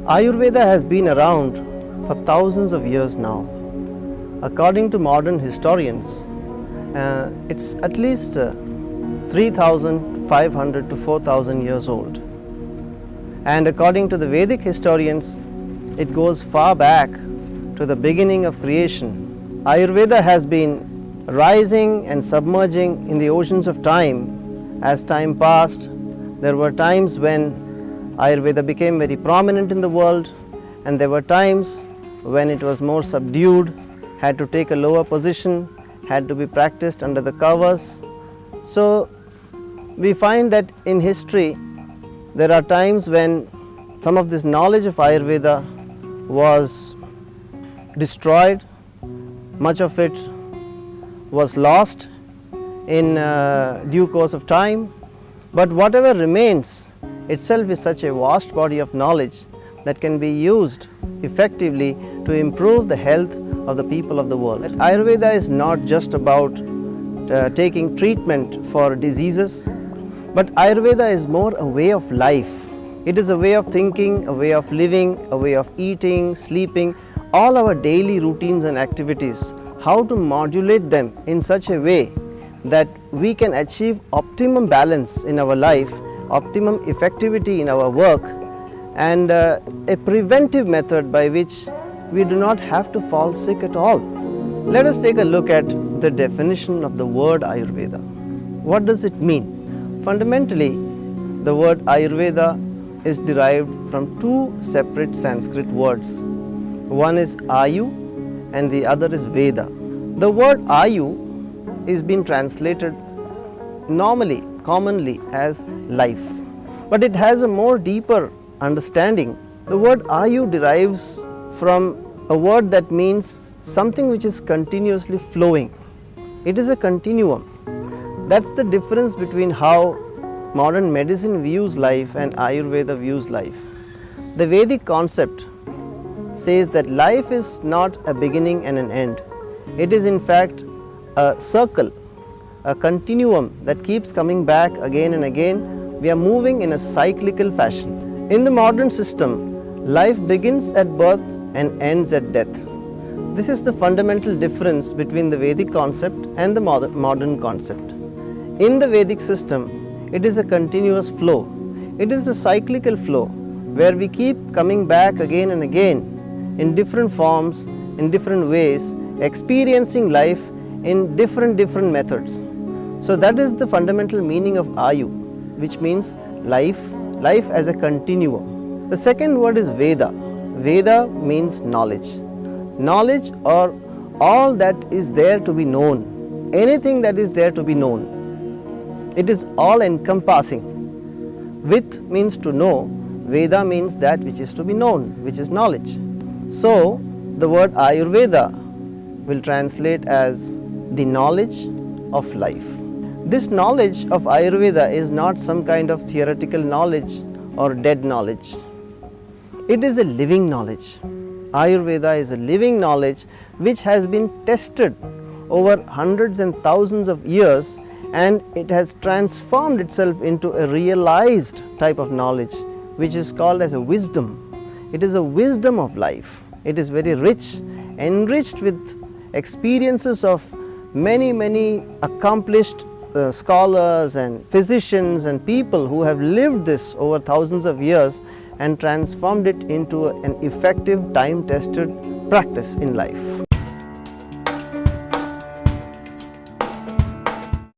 Ayurveda has been around for thousands of years now. According to modern historians, it's at least 3,500 to 4,000 years old. And according to the Vedic historians, it goes far back to the beginning of creation. Ayurveda has been rising and submerging in the oceans of time. As time passed, there were times when Ayurveda became very prominent in the world, and there were times when it was more subdued, had to take a lower position, had to be practiced under the covers. So we find that in history there are times when some of this knowledge of Ayurveda was destroyed, much of it was lost in due course of time, but whatever remains itself is such a vast body of knowledge that can be used effectively to improve the health of the people of the world. Ayurveda is not just about taking treatment for diseases, but Ayurveda is more a way of life. It is a way of thinking, a way of living, a way of eating, sleeping, all our daily routines and activities, how to modulate them in such a way that we can achieve optimum balance in our life, optimum effectivity in our work, and a preventive method by which we do not have to fall sick at all. Let us take a look at the definition of the word Ayurveda. What does it mean? Fundamentally, the word Ayurveda is derived from two separate Sanskrit words. One is Ayu and the other is Veda. The word Ayu is being translated normally, commonly as life, but it has a more deeper understanding. The word Ayu derives from a word that means something which is continuously flowing. It is a continuum. That's the difference between how modern medicine views life and Ayurveda views life. The Vedic concept says that life is not a beginning and an end. It is in fact a circle, a continuum that keeps coming back again and again. We are moving in a cyclical fashion. In the modern system, life begins at birth and ends at death. This is the fundamental difference between the Vedic concept and the modern concept. In the Vedic system, it is a continuous flow. It is a cyclical flow where we keep coming back again and again in different forms, in different ways, experiencing life in different methods. So that is the fundamental meaning of Ayu, which means life as a continuum. The second word is Veda. Veda means knowledge. Knowledge or all that is there to be known, anything that is there to be known. It is all encompassing. With means to know, Veda means that which is to be known, which is knowledge. So the word Ayurveda will translate as the knowledge of life. This knowledge of Ayurveda is not some kind of theoretical knowledge or dead knowledge. It is a living knowledge. Ayurveda is a living knowledge which has been tested over hundreds and thousands of years, and it has transformed itself into a realized type of knowledge which is called as a wisdom. It is a wisdom of life. It is very rich, enriched with experiences of many accomplished scholars and physicians and people who have lived this over thousands of years and transformed it into an effective, time-tested practice in life.